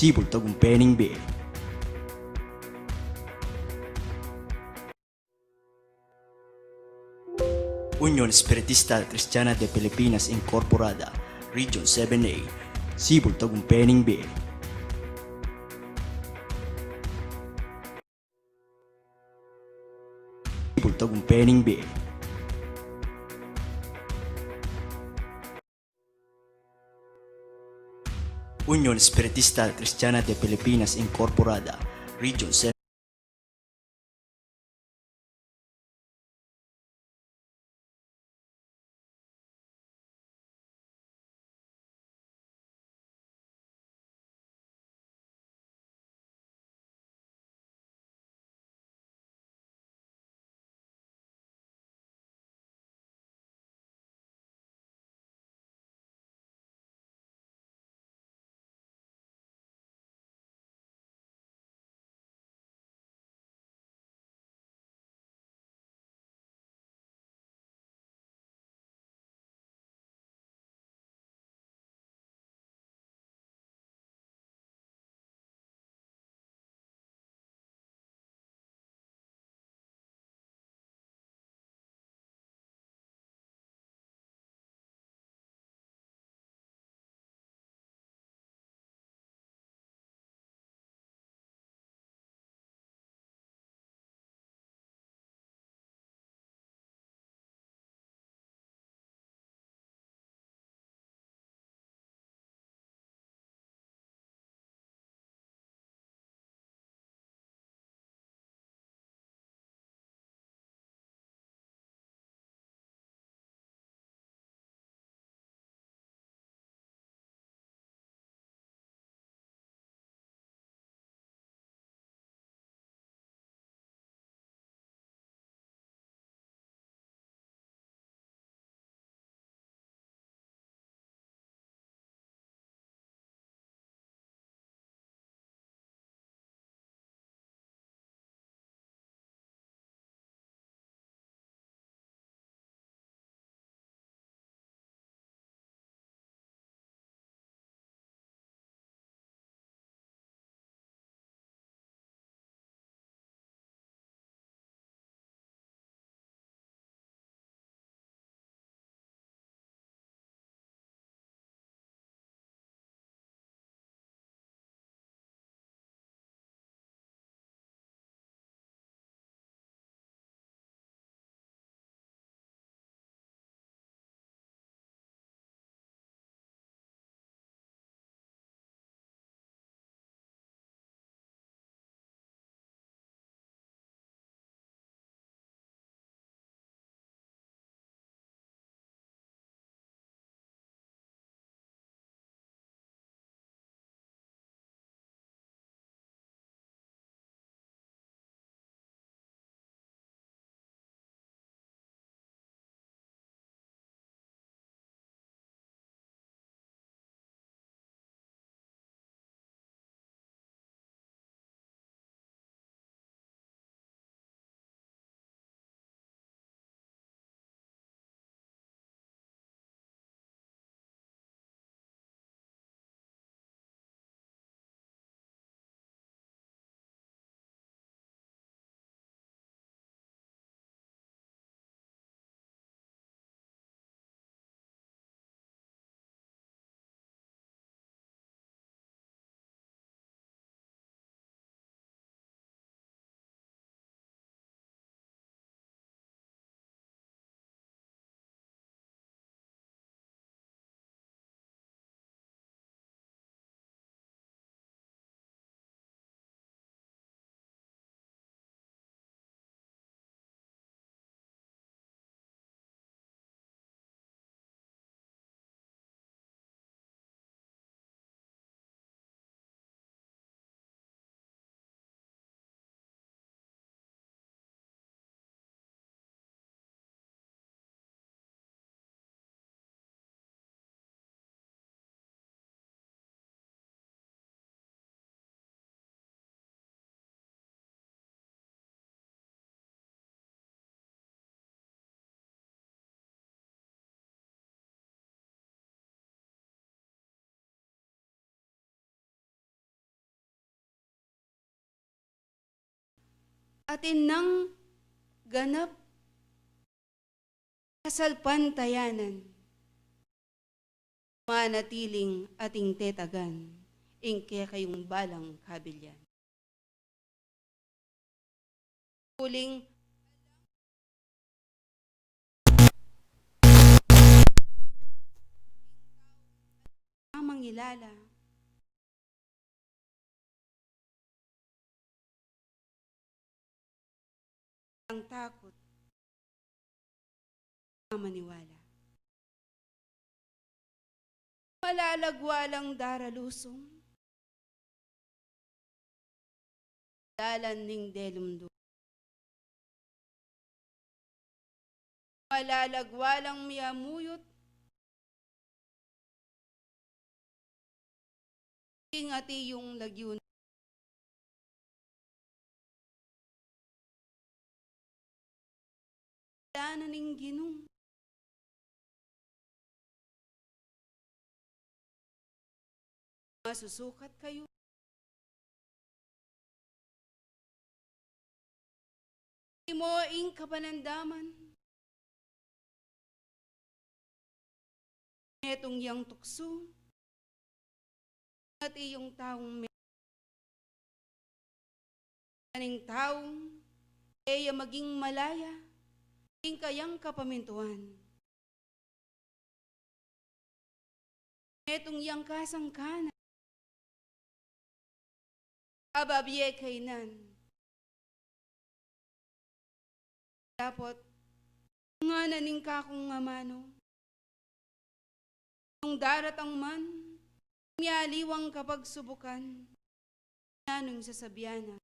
Sibol Tagumpaning B. Unión Espiritista Cristiana de Pilipinas Incorporada, Region 7A, Sibol Tagumpaning B. Sibol Tagumpaning B. Unión Espiritista Cristiana de Pilipinas Incorporada, Region 7. atin ng ganap kasalpantayanan, manatiling ating tetagan, ingke kayong balang kabilyan. Huling mangilala, ang takot, maniwala. Malalagwalang daralusong, dalan ning delumdo. Malalagwalang miyamuyot, ingati yung lagyun. Danan ning ginong. Masusukat kayo. Imoing kapanandaman. Netong yang tukso. At iyong taong aning taong eya maging malaya. Ing kayang kapamintuan. Netong yang kasangkanan. Ababye kainan. Dapat nga naning kakong amano. Nung daratang man, miyaliwang kapag subukan, nanong sasabiana.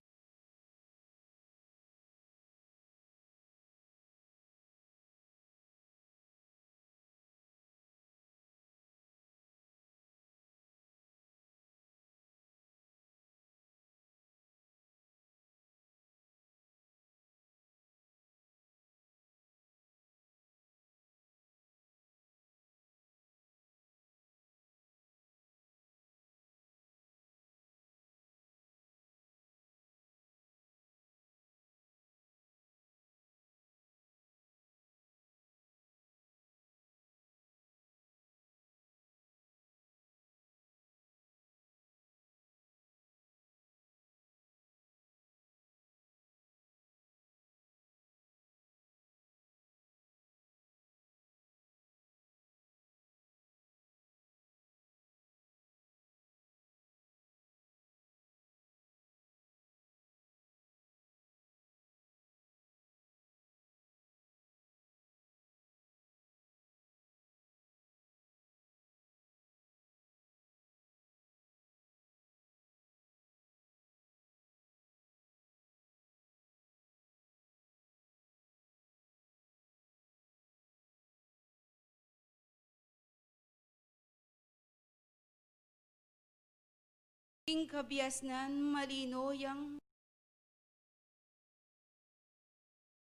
Ing kabiasnan malino yang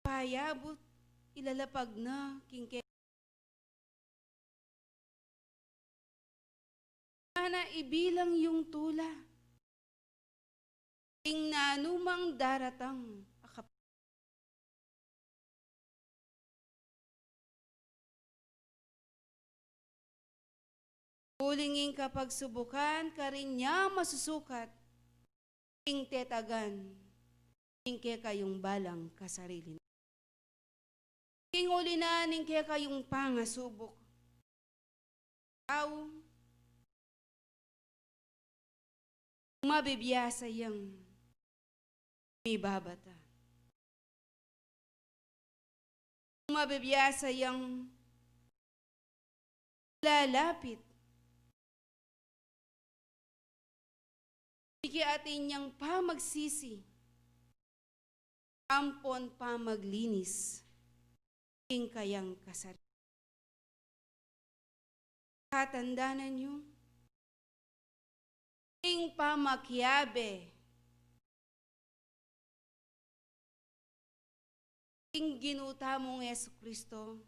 payabot ilalapag na kingke. Na ibilang yung tula. Ing nanumang daratang akap. Hulingin kapag subukan, karin niya masusukat. Ing tetagan, ingke kayong balang kasarili. Ing ulinan, ingke kayong pangasubok. Tao, mabibiyasa yang mibabata. Mabibiyasa yang lalapit. Iki atin niyang pamagsisi, ampon pamaglinis, ing kayang kasar. Katandanan niyo, ing pamakyabe, ing ginuta mong Yesu Kristo,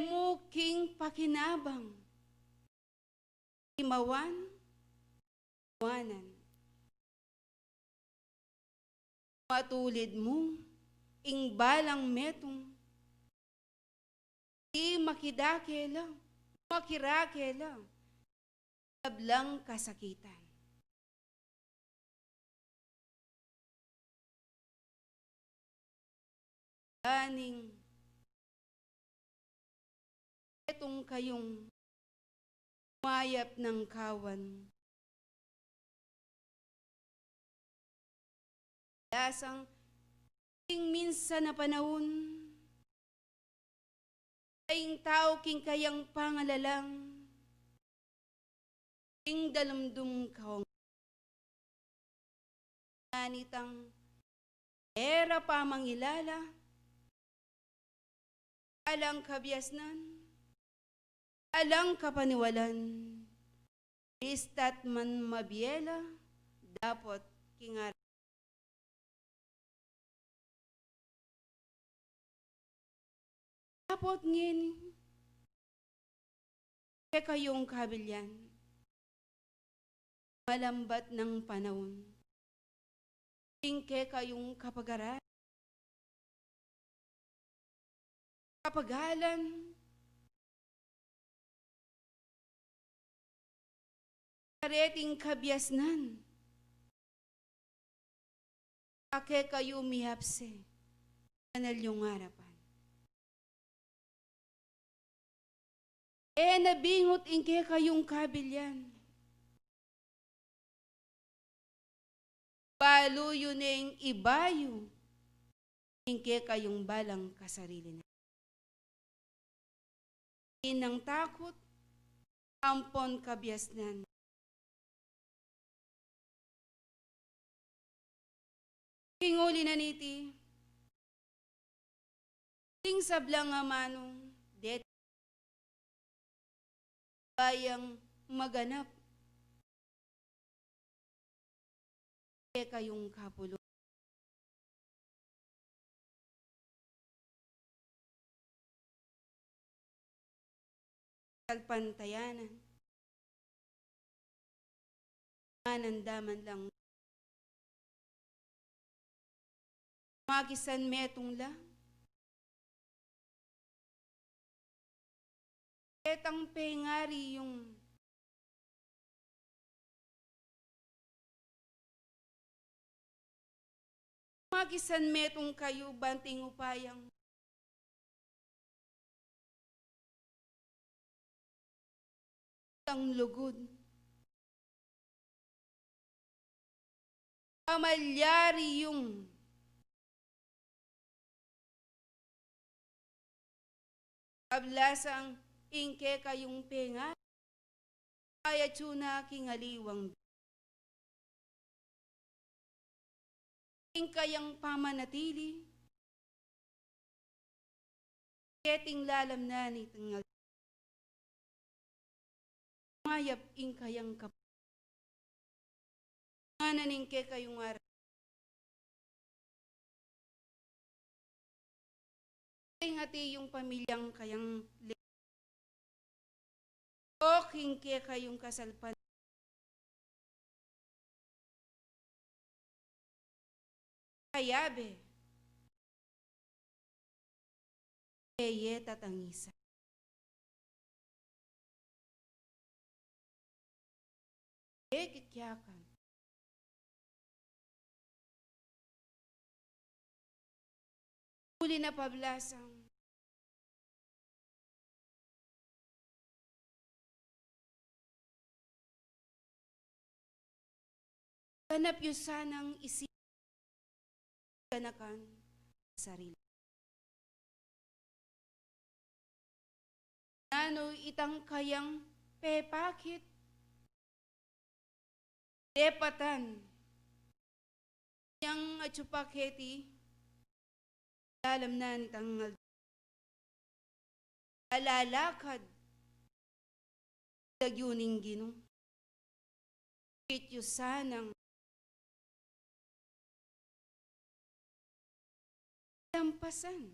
muking pakinabang, imawan, wanan. Matulid mo, ing balang metong, di makidakela, makirakela, tablang kasakitan. Daning, etong kayong mayap ng kawan. Lasang king minsan na panahon, aying tao king kayang pangalalang, king dalamdum kaong nanitang era pa mangilala, alang kabiasnan, alang kapaniwalan, istat man mabiela, dapat kingar. Dapat ngin, kaya kayong kabilyan, malambat ng panahon, tingke kayong kapagaran, kapagalan, kareting kabiasnan, ake kayo mihapse, kanal yung harapan. Nabingot ingke kayong kabilyan. Balo yun ang ibayo, ingke kayong balang kasarili na. Inang takot, ampon kabiasnan. Kinguli na niti, ting sablang amanong, det bayang maganap, kayong kapulo. Kalpantayanan, manandaman lang, magisan metong lang, etang pengari yung magisan metong kayo banting upayang ang lugod. Amalyari yung ablasang ingke kayong penga, kaya tsuna kingaliwang. Ing kayang pamanatili, keting lalam na ni tengal. Mayap ing kayang kap. Mananing ke kayong araw. Hati yung pamilyang kayang o kingke kayong kasalpan. Kayabe. Eye tatangisa. Kikyakan. Huli na pablasang. Ganap yung sanang isip ganakan sarili. Nano itang kayang pepakit, depatan, yang atsupaketi, alam na nitang alalakad, dagyuning ginong, kityo sanang lampasan.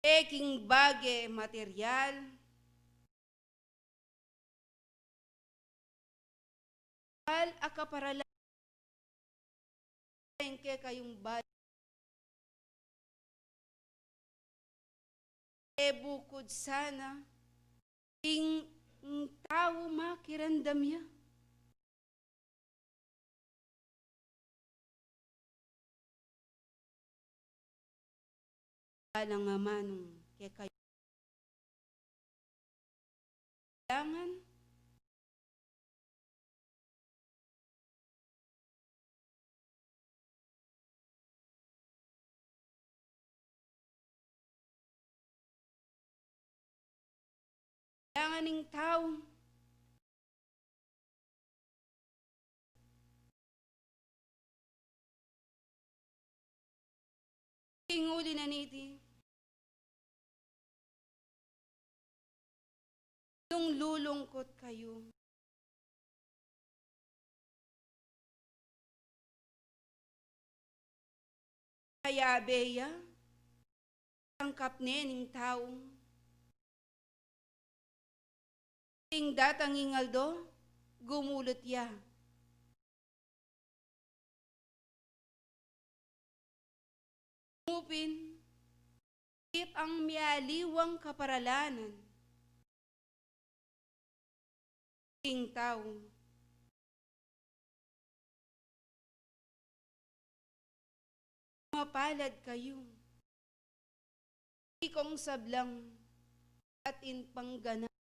Eking bage material, Hal akaparala ke kayong bal bukod sana ing tao makirandam ya. Alang nga manong ke kayo kailangan ng tao tinguli na niti nung lulungkot kayo kaya beya tangkap nening taong ting datang ingaldo gumulot ya ngupin it ang mialiwang kaparalanan ting tao mapalad kayo ikong sablang at inpanggana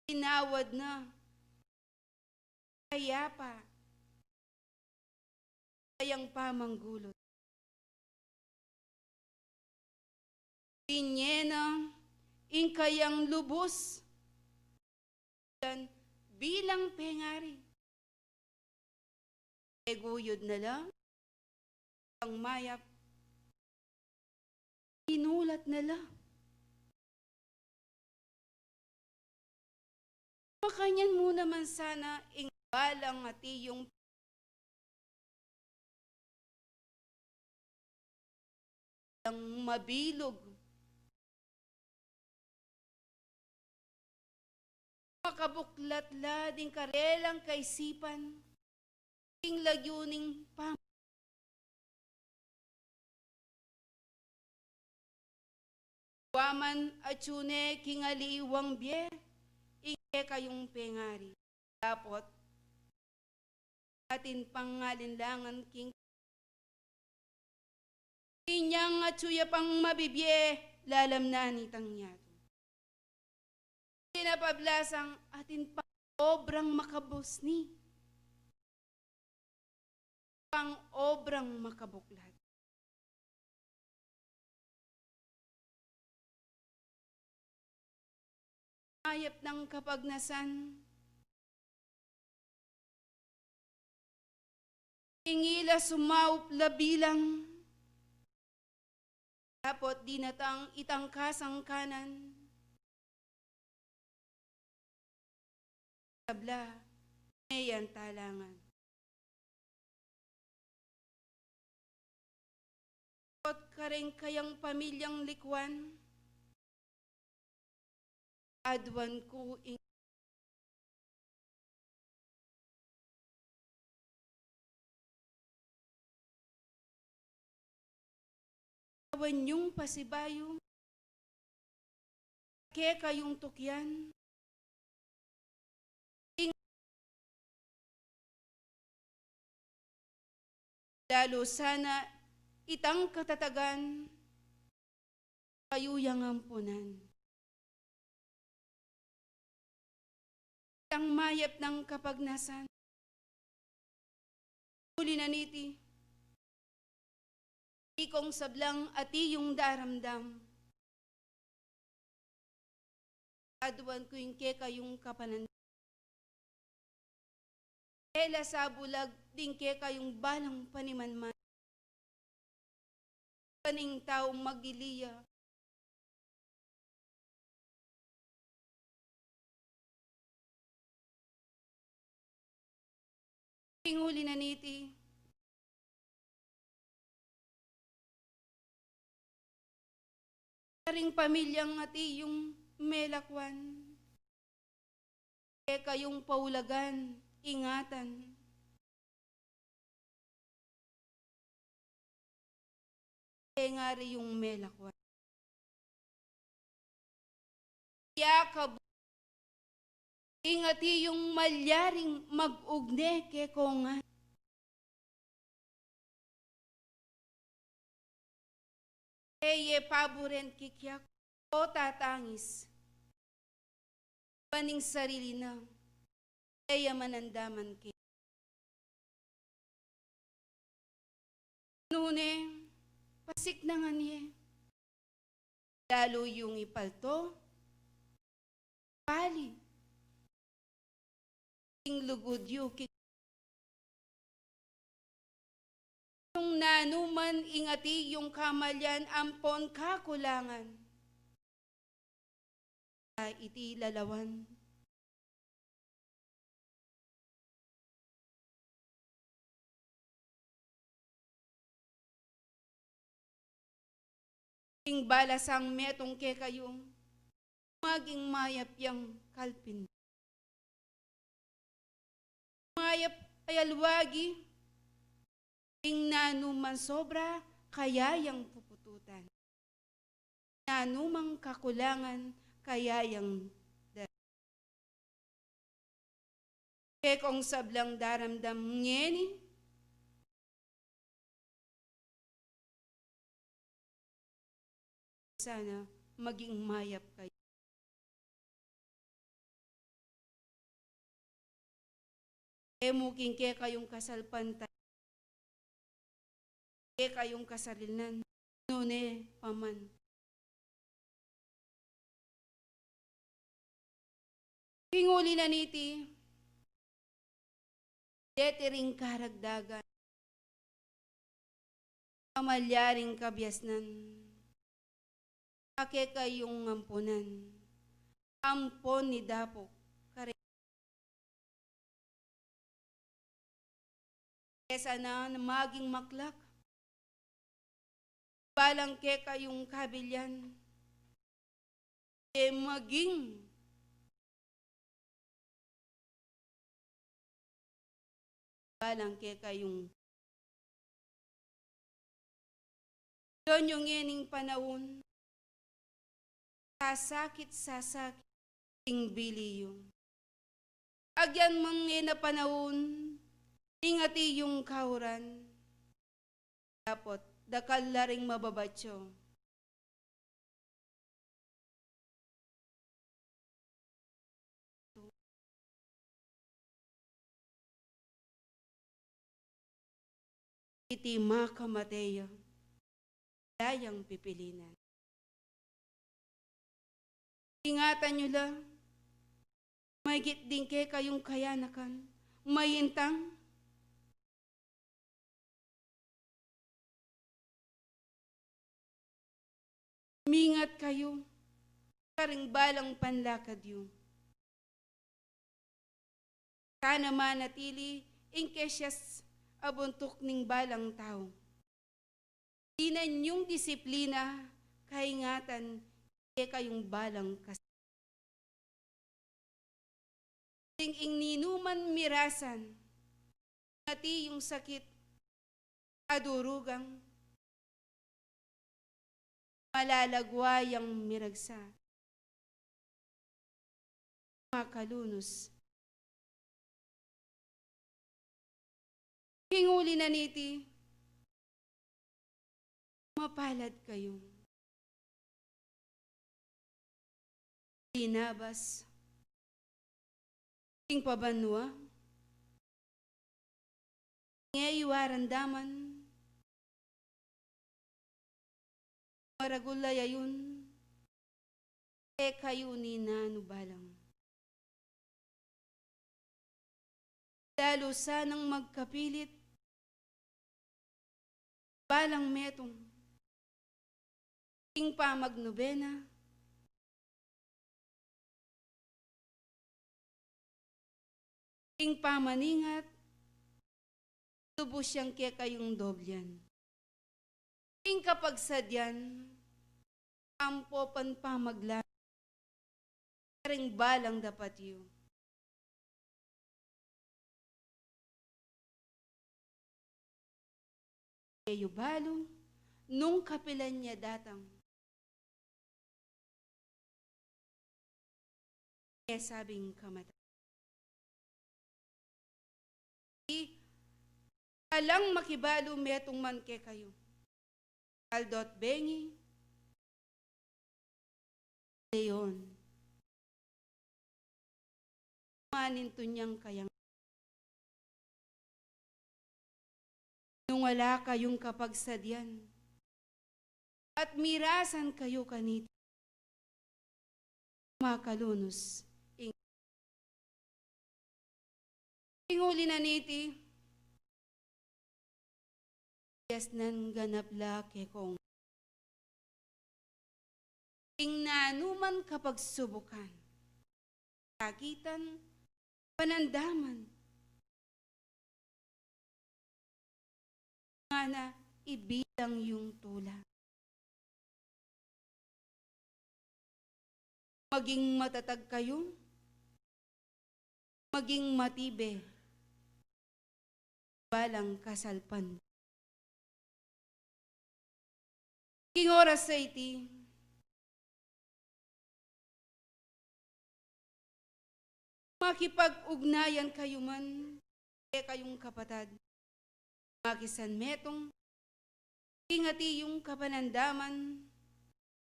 tinawad na kaya pa kayang pamanggulot tinyena ing kayang lubos dan bilang pengari eguyod na lang ang mayap inulat na lang makanyan mo naman sana ing balang at iyong ang mabilog makabuklat la ding karelang kaisipan ing lagyuning pam waman at yune kingaliwang bie ike kayong pengari tapot atin pangalinlangan king inyang at suya pang mabibye lalam na nitang yato pinapablasang atin pang obrang makabos ni pang obrang makabuklat ayap ng kapagnasan ingila sumaup labilang tapot dinatang itangkasang kanan sabla ngayon talangan at kareng kayang pamilyang likwan adwan ko ing awan yung pasibayo ke kayong tukyan lalo sana itang katatagan kayuyang ampunan ang mayap ng kapagnasan huli na niti ikong sablang at iyong daramdam aduan ko yung ke kayong kapanan ela sa bulag din ke kayong balang panimanman kaning taong magiliya huli na niti Karing pamilyang ati yung melakwan. Kayong paulagan, ingatan. Nga rin yung melakwan. Yakab, ingati yung malyaring mag-ugne ke kongan. Eye paboren kikyak o tatangis. Paning sarili na. Eye manandaman ki. Nune, pasik na nga niya. Lalo yung ipalto, pali. King lugod yu, yung nanuman ingati yung kamalyan ampon kakulangan. Iti lalawan. Ing balasang metong ke kayong maging mayap yang kalpin. Mayap ay alwagi, ing nanuman sobra kaya yang pupututan. Nanumang kakulangan kaya yang kekong sablang daramdam ngeni, sana maging mayap kayo. Muking ke kayong kasalpantan, ke kayong kasalinan, nune paman. Kinguli na niti, detering karagdagan, kamalyaring kabyasnan, ake kayong ampunan, ampon ni Dapok, kesa na maging maklak, balang ke kayong kabilyan, maging balang ke kayong doon yung ngening panahon, sasakit ing biliyo. Agyan mga na panahon, ingati yung kauran, dapat dakal laring mababatyo. Iti makamateyo, dayang pipilinan. Ingatan nyo lang, mahigit din ke kayong kayanakan, mayintang, mingat kayo, karing balang panlakad yung. Sana manatili, ingkesyas abuntok ning balang tao. Dinan yung disiplina, kaingatan, kayong balang kas. Ing ninuman mirasan, mati yung sakit, adurugang, malalagwayang miragsa, makalunos. Kinguli na niti, mapalad kayo. Linabas, ing pabanwa, ngayiwaran daman, maragulay ayun, kayo ni nanubalang. Lalo sanang magkapilit, balang metong, ing pamagnobena, ing pamaningat, lubos siyang kaya kayong dobyan. Ing kapag sadyan, ampo pan pamagla, ring balang dapat yu. Eyo balo, nung kapilan niya datang, sabing kamata. Alang makibalo metong man ke kayo. Aldot bengi, leon. Maninto niyang kayang. Nung wala kayong kapagsadyan, at mirasan kayo kanito, makalunos. Inguli na niti, yes nan ganapla ke kong. Ingnanuman kapag subukan, kagitan, panandaman, nga na ibilang yung tula. Maging matatag kayo, maging matibe, balang kasalpan. King oras sa iti, makipag-ugnayan kayo man, kayong kapatad, makisan metong, ingati yung kapanandaman,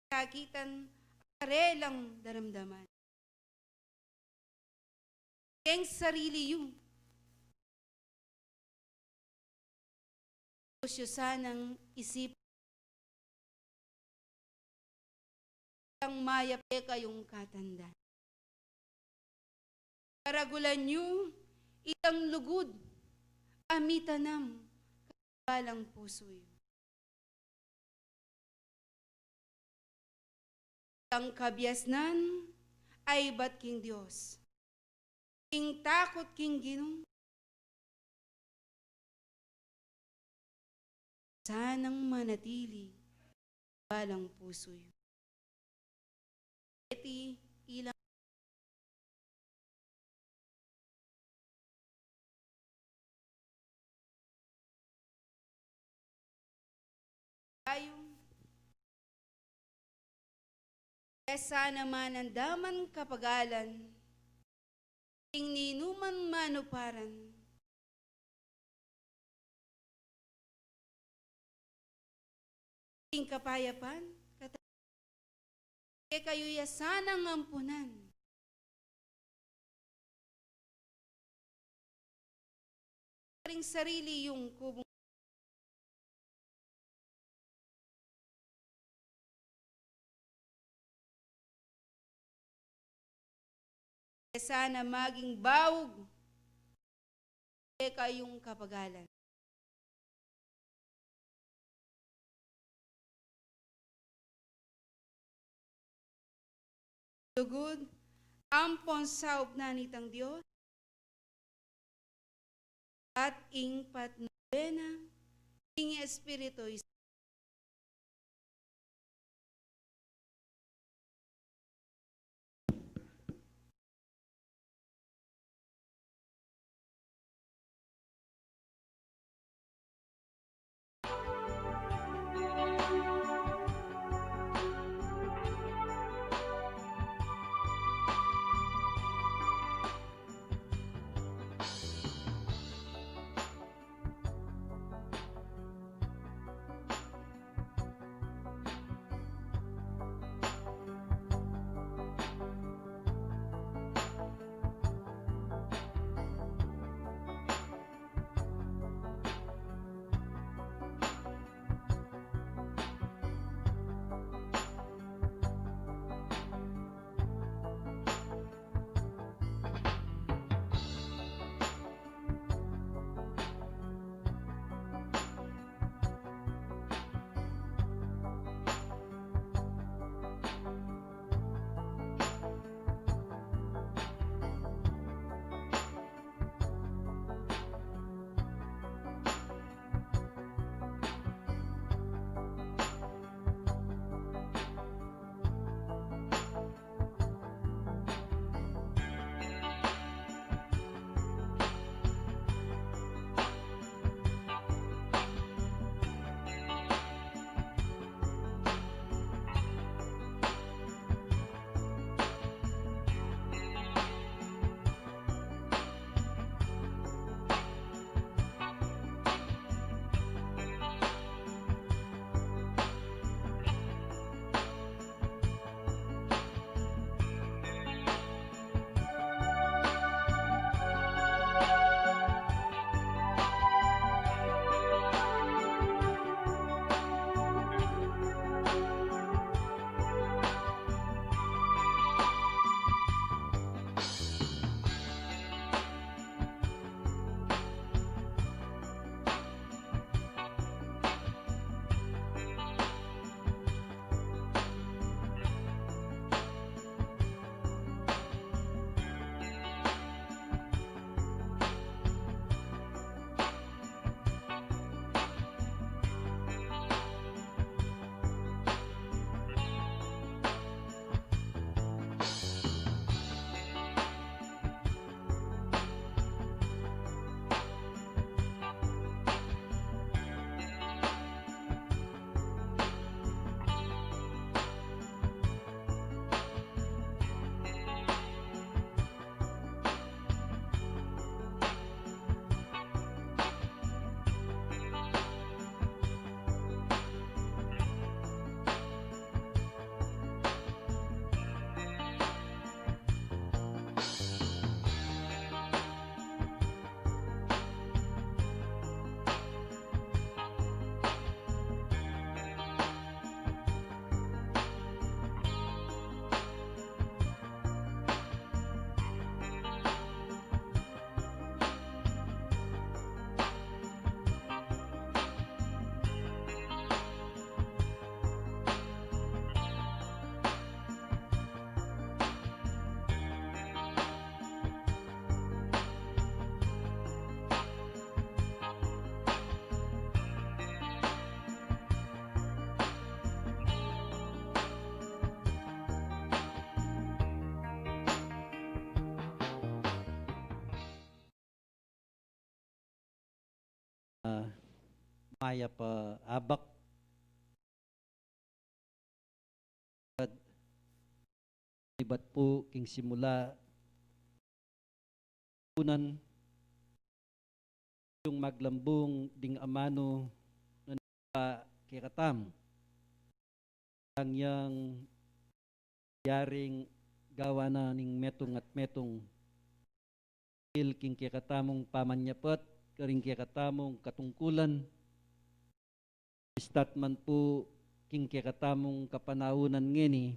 kakitan, karelang daramdaman. Keng sarili yung, sanang isip ang mayap kayong katanda. Karagulan nyo, itang lugod, amitanam, kabalang pusoy. Ang kabyasnan ay ba't king Diyos? King takot king Ginong, sanang manatili, balang pusoy. Eti ilang tayo. Sana manandaman kapagalan, ing ninuman manuparan, ing kapayapan, kayo yasanang ampunan. Ring sarili yung kubong sana maging bawog kayong kapagalan. Lugod, ampon saop na nitang Diyos, at ing patnobena, ing Espiritu maya pa abak ibat po king simula unan yung maglambong ding amano na kikatam ang yang yaring gawa na ning metong at metong king kikatamong pamanyapot karing kikatamong katungkulan statman po king kikatamong kapanaunan ngeni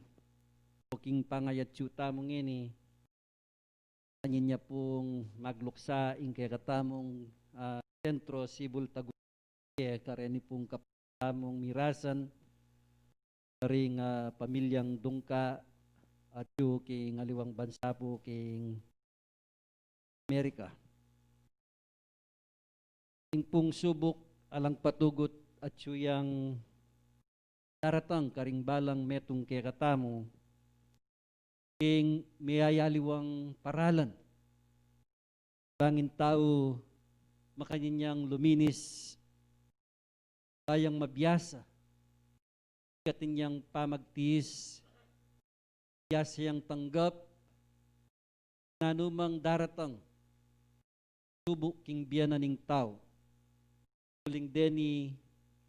o king pangayatsyuta mong ngeni kanin niya pong magluksa ing kikatamong sentro Sibul Tagumpay kareni pong kapanamong mirasan karing pamilyang Dungka at yung king aliwang bansa po king Amerika. Ing pong subok alang patugot at yung daratang karing balang metong kekatamo king mayayaliwang paralan. Bangin tao makanyang luminis bayang mabiyasa katinyang pamagtiis biyasayang tanggap nanumang daratang subok king biyanan ning tao uling deni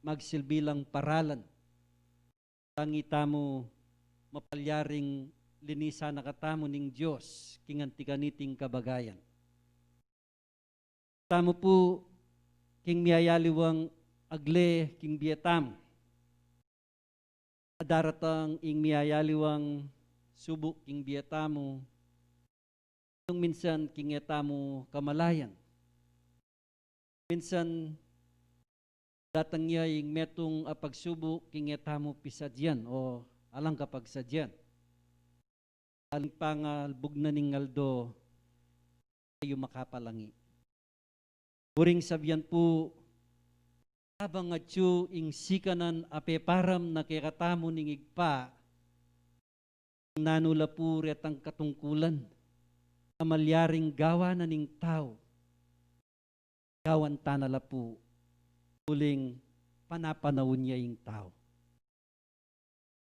magsilbilang paralan tangita mo mapalyaring linisa nakatamo ning Diyos king antikaniting kabagayan. Tamo po king miyayaliwang agle king biyatam daratang ing miyayaliwang subok king biyatamo nung minsan king etamo kamalayan minsan datang niya ing metong pagsubok king etamo pisadyan o alang kapag sadyan aling pangalbog na ning aldo kayo makapalangi buring sabyan po habang atyo ing sikanan apeparam na kekatamo ning igpa nanula po retang katungkulan kamalyaring gawa na ning tao gawan tanala po uling panapanawon niya ing tao.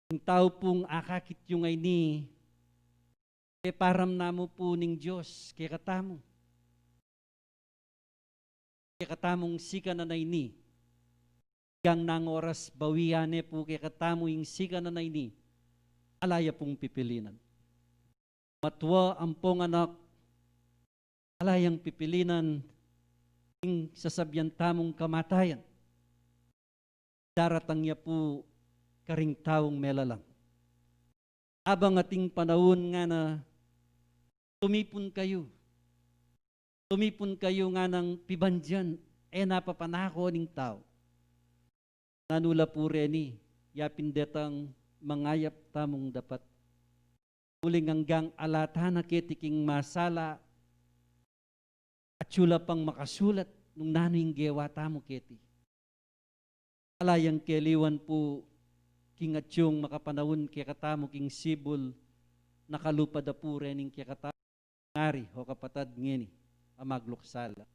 Ing tao pong akakit yung ay ni param namo po ning Diyos kekatamo kekatamong sikanan ni gang nang oras bawiyane po kekatamo ing sikanan ni alaya pong pipilinan. Matwa ang pong anak alayang pipilinan ing sasabyan tamong kamatayan. Daratang niya po karing taong melalang. Abang ating panahon nga na tumipon kayo nga ng pibandyan napapanako ning tao. Nanula po reni yapindetang mangayap tamong dapat uling hanggang alata na ketiking masala at sula pang makasulat nung naning gewa tamo keti. Alayang keliwan po king atsyong makapanawon kaya katamo king Sibul nakalupad da po rening kaya katamo ngari o kapatad ngeni amagluksala.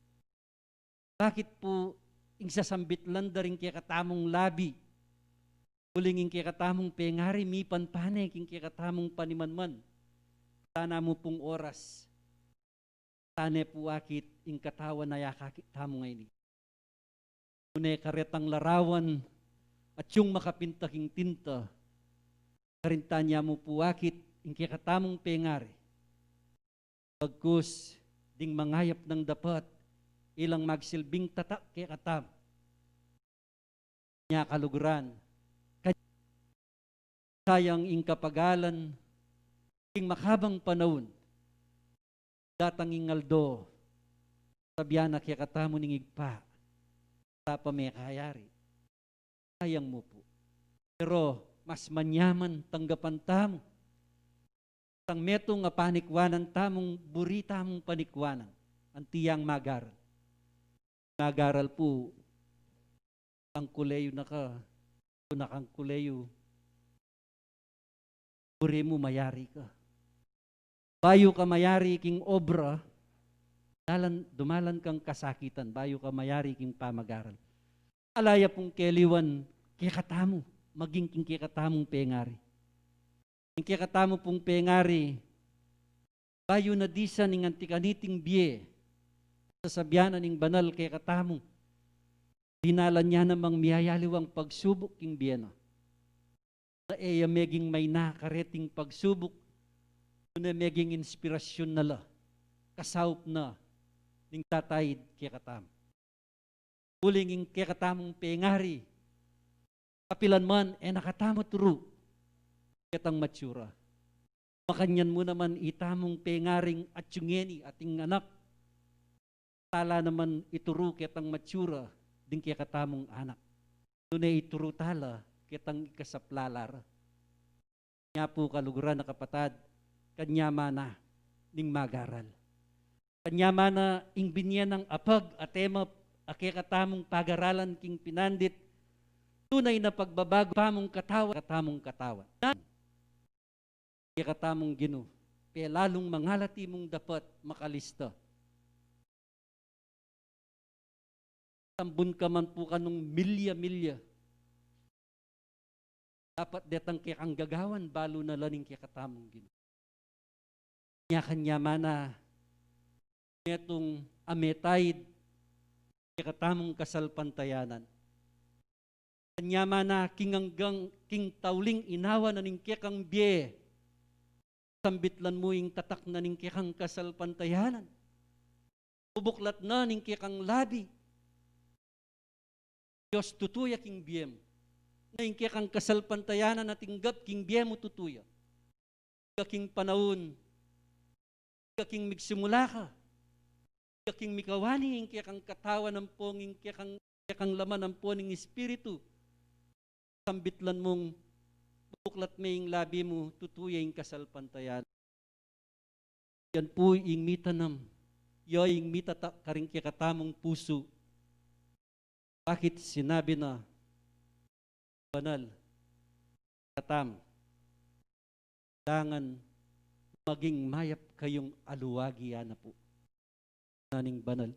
Bakit po ing sasambit landa rin kaya katamong labi uling ing kaya katamong pengari mi panpane king kaya katamong panimanman sana mo pong oras tane po akit ing katawan na yakakit tamo ngayon. Une karetang larawan at yung makapintaking tinta karintanya mo po akit ing kaya katamong pengari pagkus ding mangayap ng dapat ilang magsilbing tatak kaya katam niya kaluguran sayang ing kapagalan ing makabang panahon datang ingaldo sabiyana kaya katamo ning igpa tapa may kayari sayang mo po pero mas manyaman tanggapan tamo tang metong nga panikwanan tamong buri tamong panikwanan ang tiyang magaral po ang kuleyo nakang kuleyo buri mo mayari ka bayo ka mayari king obra dumalan kang kasakitan bayo ka mayari king pamagaral Alaya pong keliwan, kikatamo, maging king kikatamong pengari. King kikatamo pong pengari, bayo na disa ning antikaniting biye, sasabyanan ning banal kikatamo, dinalan niya namang miyayaliwang pagsubok king biyena. Na eya meging may nakareting pagsubok, na meging inspirasyon nala, kasaup na, ning tatayid kikatamo. Uling ing kikatamong pengari, kapilan man, nakatama turo, kitang matsura. Makanyan mo naman itamong pengaring atsyungeni ating anak, tala naman ituro kitang matsura, ding kikatamong anak. Doon ituro tala, kitang ikasaplalar. Nya po kaluguran na kapatad, kanya mana ning magaral. Kanya mana ing binyan ng apag at tema akikatamong pag-aralan king pinandit, tunay na pagbabago tamong katawa. Akikatamong Ginoo, kaya lalong mangalati mong dapat makalista. Tambun ka man po kanong milya-milya. Dapat detang kaya kang gagawan, balo na laning kaya katamong Ginoo. Kanya mana, itong ametayid, kaya katamong kasalpantayanan. Kanya mana, king tauling inawa na ning kaya kang biye, sambitlan mo yung tatak na ning kaya kang kasalpantayanan. Ubuklat na ning kaya kang labi. Diyos tutuya king biyem. Na yung kaya kang kasalpantayanan na tinggap king biyem mo tutuya. King panahon, king migsimula ka, king mikawani yung kaya kang katawan ng ponging kaya kang laman ng poning espiritu. Sambitlan mong buklat may yung labi mo, tutuya yung kasalpantayanan. Yan po yung mitanam, yung mitata karing kaya katamong puso. Bakit sinabi na banal, katam, kailangan maging mayap kayong aluwagi na po. Naning banal.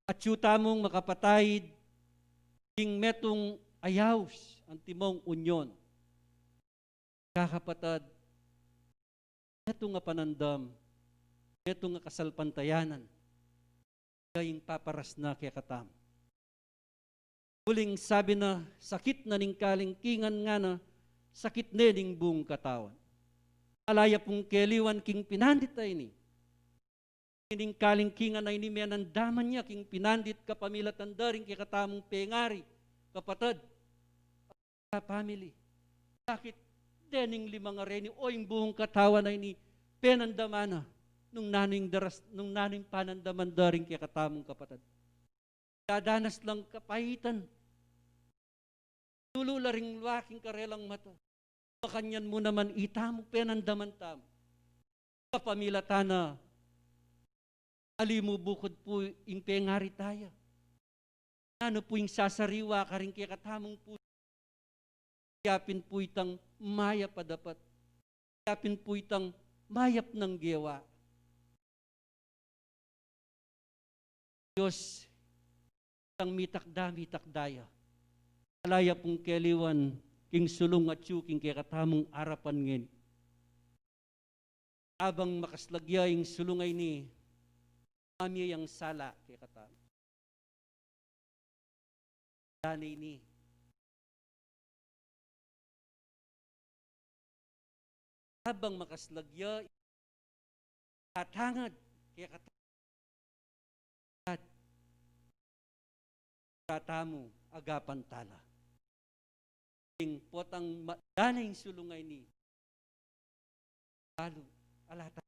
At yuta mong makapatayid, king metong ayaws, ang timong unyon. Kakapatad, metong nga panandam, metong nga kasalpantayanan, kayong paparas na kaya katam. Huling sabi na, sakit na ning kalingkingan nga na, sakit na ning buong katawan. Alaya pong keliwan king pinandit ay ni. Kining kalingkingan ay ni menandaman niya, king pinandit kapamilatan daring kikatamong pengari, kapatad, family. Sakit dening limang areni, o yung buong katawan ay ni penandamana, nung naning panandaman daring kikatamong kapatad. Dadanas lang kapahitan. Tulula ring laking karelang mata. Makanyan mo naman itamo, penandaman tamo. Kapamilatana, alimu bukod po yung pengari tayo. Ano po yung sasariwa ka rin kaya katamong po. Yapin po itang mayap pa dapat. Yapin po itang mayap ng gewa. Diyos, ang mitakdaya. Alaya pong keliwan, king sulong at king kaya katamong arapan ngin. Abang makaslagya yung sulungay ni Mami yang sala kaya katamong. Danay ni. Habang makaslagya, katangad kaya katamong. Katamo agapan tala. Ing potang danay sulungay ni Lalo alata.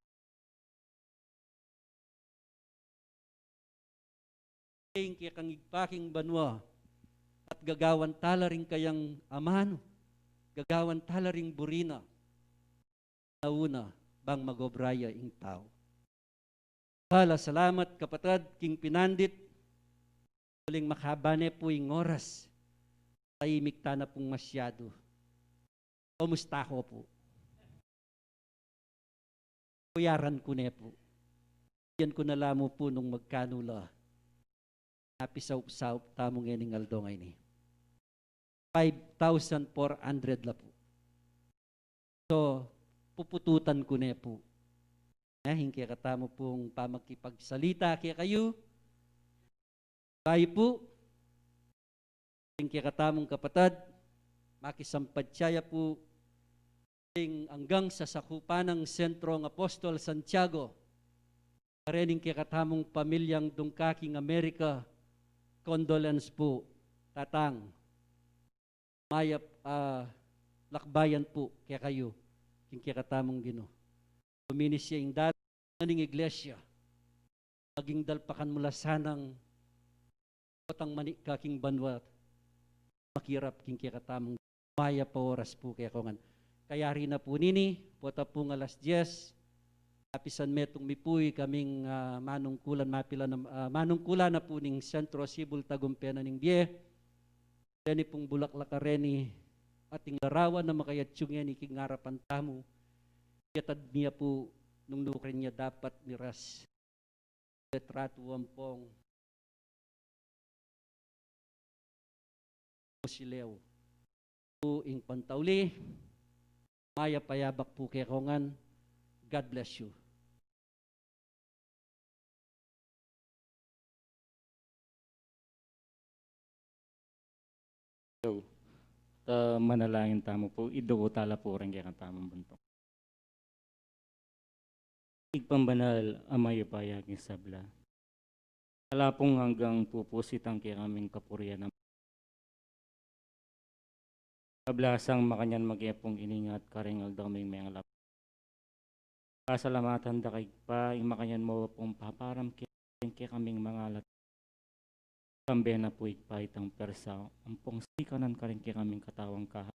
Ing kaya kang igpaking banwa at gagawan tala rin kayang amano, gagawan tala ring burina, nauna bang magobraya ing tao. Hala, salamat kapatid, king pinandit, huling makabane po yung oras. Tahimik ta na pong masyado. Kumusta ko po? Kuyaran ko na po. Yan ko nalamo po nung magkanula. napisaw-saw tamong ening aldo ngay ni. 5,400 la po. So, pupututan ko na po. Hingkaya katamo pong pamagkipagsalita kaya kayo. Tayo po, hingkaya katamong kapatad, makisampadsyaya po hanggang sa sakupan ng Sentro ng Apostol Santiago. Karening kaya katamong pamilyang Dungkaking Amerika, condolence po, tatang. Mayap, lakbayan po kaya kayo, hingkaya katamong Ginoo. Luminis siya yung dati ng iglesia. Maging dalpakan mula sanang otang manik kaking banwat. Makirap king kaya katamong maya pa oras po kaya kongan. Kaya rin na po nini, pota po nga alas 10, apisan metong mipuy kaming manungkulan na po ning Sentro Sibul Tagumpena ning Bie. Deni pong bulaklak reni ating larawan na makayatsyung yan iking ngarapan tamo. Yatad niya po nung nukrin niya dapat miras retratuan pong musilew po ing pantauli maya payabak po kay kongan. God bless you. So, manalangin tamo po, idugo tala po rin kaya tamang bunto. Igpambanal amay payagin sabla. Wala pong hanggang pupusit ang kaya kaming kapurian ng kablasang makanyan magyapong iningat karingal daming mga lap. Pasalamatan da kay pa, imakanyan mo pong paparam kaya kaming mga lat. Kambe na po igpahitang persa, ang pong sikanan karin kaya kaming katawang kaha.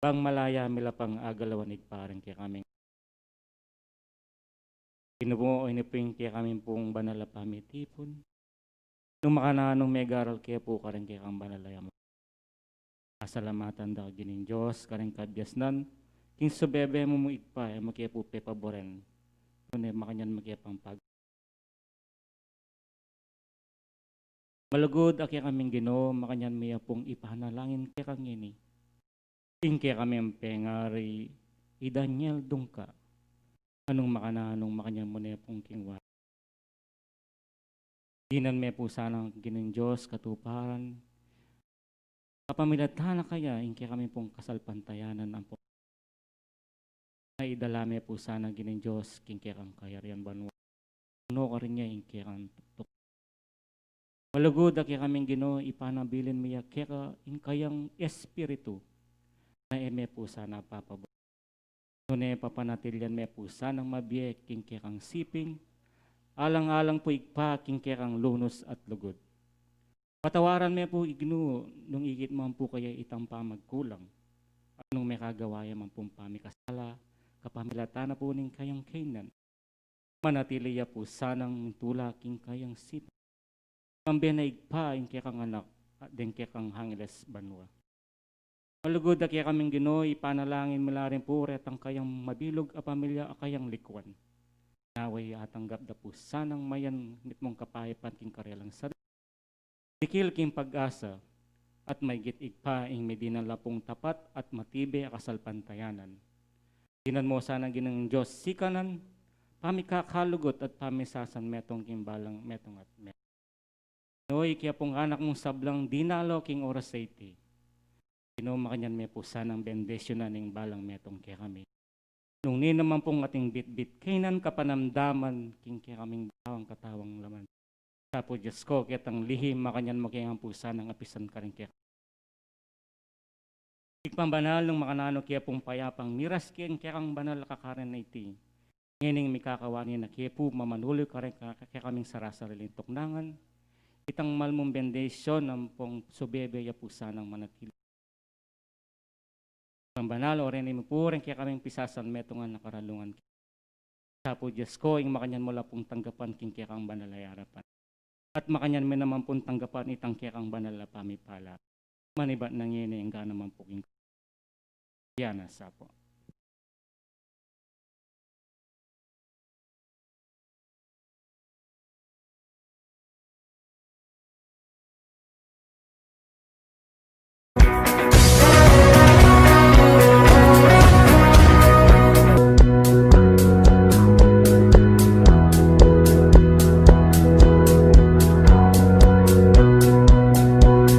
Bang malaya mila pang agalawan igparin kaya kaming pinubuo iniping kaya kami pong banala pamitipon. Nung makananong may garal kaya po ka rin kaya kang banalaya mo. Pasalamatan daw gining Diyos, karing kabyasnan. King subebe mo mo igpa, magkaya po pepaboren. Kung makanyan magkaya pang pag. Malugod kaya kaming Ginoo, makanyan miya pong ipahanalangin kaya kang ini. King kaya kami ang pengari, i Daniel Dungka. Anong makanyang mo na pong kingwa. Dinan me po sanang gining Diyos, katuparan. Kapamilatan na kaya, inki kami pong kasalpantayanan ang po. Ay idalame po sana gining Diyos, kingki kang kayarian banwa. Ano ka rin niya, inki kang tuktok. Malugod kaya kaming Ginoo, ipanabilin miya kaya kayang espiritu na eme po sana papabot. Nune papanatilyan me po sanang mabiye kingkirang siping, alang-alang po igpa kingkirang lunos at lugod. Patawaran me po ignu nung igit man po kaya itang pamagkulang. Anong may kagawaya man pong pamikasala, kapamilata na po ning kayang kainan. Manatiliya po sanang tula king kayang siping. Kambe na igpa kingkirang anak at din kikang hangiles banwa. Malugod kaya kaming Ginoo, ipanalangin mula rin po retang kayang mabilog a pamilya a kayang likwan. Naway atanggap da po sanang mayan nitmong kapahipan king karelang sarili. Dikil king pag-asa at may gitig pa ing medinala pong tapat at matibe a kasalpantayanan. Dinan mo sana ginang Diyos sikanan, pamikakalugot at pamisasan metong king balang metong at metong. Noy kaya pong anak mong sablang dinalo king oras sa iti. Ginoo makanyan me po sanang bendisyon na ning balang metong kaya kami. Nung ni naman pong ating bit-bit, kainan kapanamdaman, king kaya kaming bawang katawang laman. Sapo Diyos ko, kitang lihim makanyan mo kaya po sanang apisan ka rin kaya. Ikpambanal ng makanano kaya pong payapang miras kaya kang banal kakarin na iti. Ngayon may kakawani na kaya po mamanuloy ka rin kaya kaming sarasariling tuknangan. Itang malmong bendisyon ng pong subebe ya po sanang manatili. Pambanal o rin po rin kaya kaming pisasan metongan na karalungan. Sapo Diyos ko, ing makanyan mo lang pong tanggapan king kaya kang banalayarapan. At makanyan mo naman pong tanggapan itang kaya kang banala pamipala. Manibat nang yun ang gana man po king. Yan na sapo.